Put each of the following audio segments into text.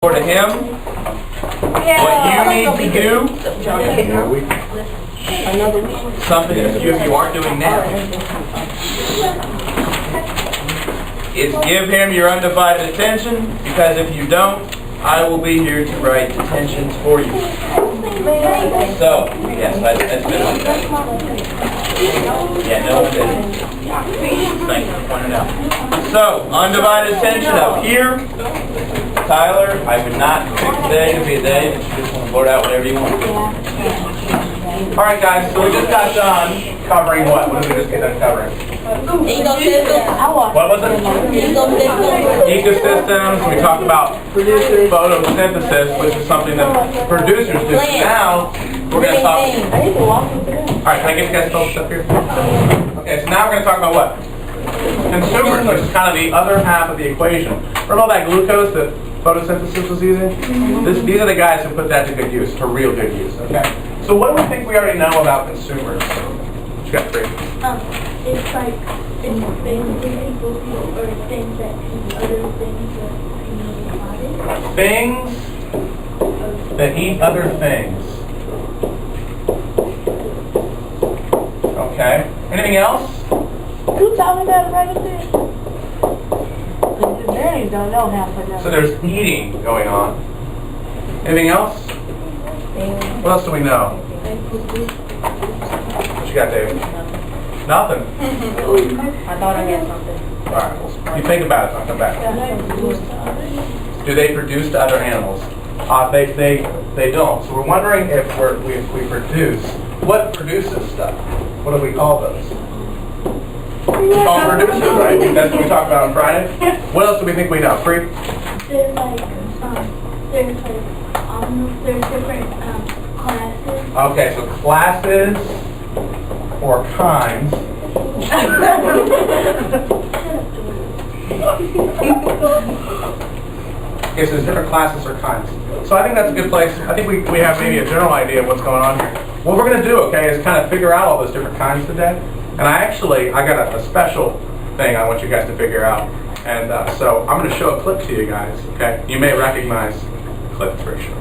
For to him, what you need to do, something that you aren't doing now, is give him your undivided attention, because if you don't, I will be here to write detentions for you. So, yes, that's been like that. Yeah, no one did. Thank you for pointing it out. So, undivided attention up here. Tyler, I would not pick today to be a day that you just want to blurt out whatever you want to do. Alright guys, so we just got done covering what? What did we just get done covering? Ecosystem. What was it? Ecosystem. Ecosystems. We talked about photosynthesis, which is something that producers do. Now, we're going to talk... Alright, can I get you guys focused up here? Okay, so now we're going to talk about what? Consumers, which is kind of the other half of the equation. Remember all that glucose that photosynthesis was using? These are the guys who put that to good use, to real good use, okay? So what do we think we already know about consumers? What you got, Brady? It's like things that people feel, or things that other things that Things that eat other things. Okay. Anything else? Who taught me that right there? The Marians don't know half of that. So there's eating going on. Anything else? What else do we know? What you got, David? Nothing. I thought I had something. All right. Well, you think about it. I'll come back. Do they produce to other animals? They don't. So we're wondering if we produce. What produces stuff? What do we call those? We call producers, right? That's what we talked about on Friday. What else do we think we know? Free? There's different classes. Okay, so classes or kinds. Okay, so there's different classes or kinds. So I think that's a good place. I think we have maybe a general idea of what's going on here. What we're going to do, okay, is kind of figure out all those different kinds today. And I got a special thing I want you guys to figure out. And so I'm going to show a clip to you guys, okay? You may recognize the clip, it's very short.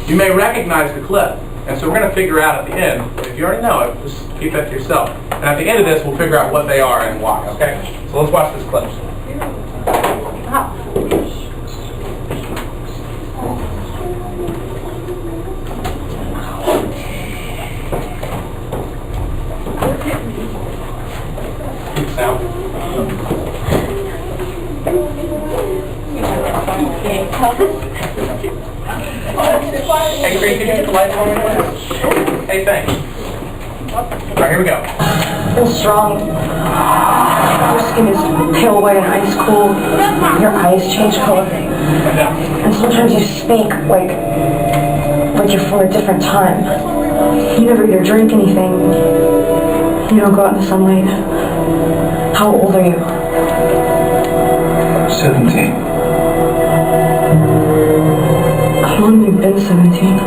You may recognize the clip. And so we're going to figure out at the end, if you already know it, just keep that to yourself. And at the end of this, we'll figure out what they are and why, okay? So let's watch this clip. Sound. Hey, Green, can you get the light on? Hey, thanks. Alright, here we go. Feel strong. Your skin is pale white and ice cold. Your eyes change color. And sometimes you speak like you're from a different time. You never eat or drink anything. You don't go out in the sunlight. How old are you? 17. How long have you been 17?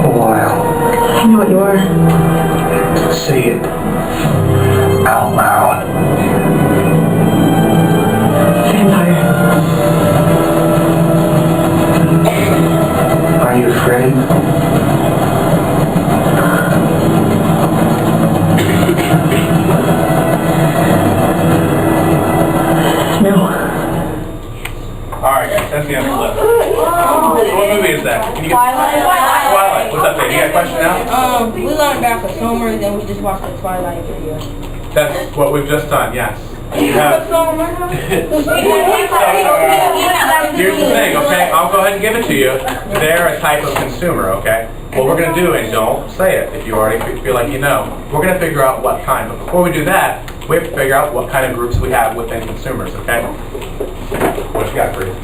A while. I know what you are. Say it out loud. Vampire. Are you afraid? No. Alright guys, that's the end of the clip. So what movie is that? Can you get Twilight. What's up, Dave? You got a question now? We learned about consumers and we just watched the Twilight video. That's what we've just done, yes. You have, here's the thing, okay? I'll go ahead and give it to you. They're a type of consumer, okay? What we're going to do, and don't say it if you already feel like you know, we're going to figure out what kind. But before we do that, we have to figure out what kind of groups we have within consumers, okay? What you got for you?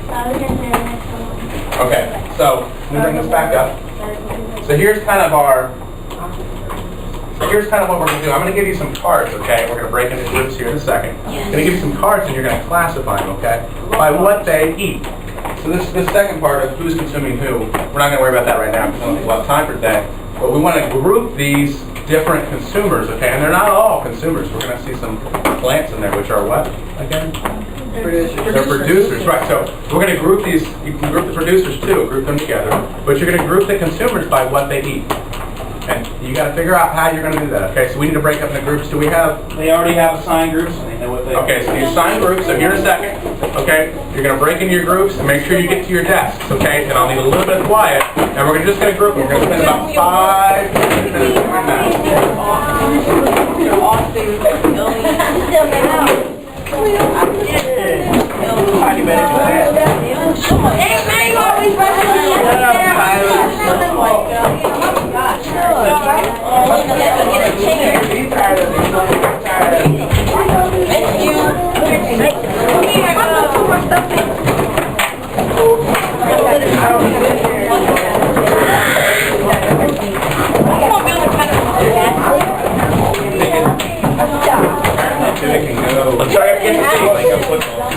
Okay, so let me bring this back up. So here's kind of what we're going to do. I'm going to give you some cards, okay? We're going to break into groups here in a second. I'm going to give you some cards and you're going to classify them, okay? By what they eat. So this second part of who's consuming who, we're not going to worry about that right now because we don't have a lot of time for today. But we want to group these different consumers, okay? And they're not all consumers. We're going to see some plants in there, which are what, again? They're producers, right. So we're going to group these, you can group the producers too, group them together, but you're going to group the consumers by what they eat. And you got to figure out how you're going to do that, okay? So we need to break up into groups. Do we have? They already have assigned groups and they know what they... Okay, so you assign groups, so here in a second, okay? You're going to break into your groups and make sure you get to your desks, okay? And I'll need a little bit of quiet, and we're just going to group them. We're going to spend about 5 minutes doing that. Let's try to get to see like a football.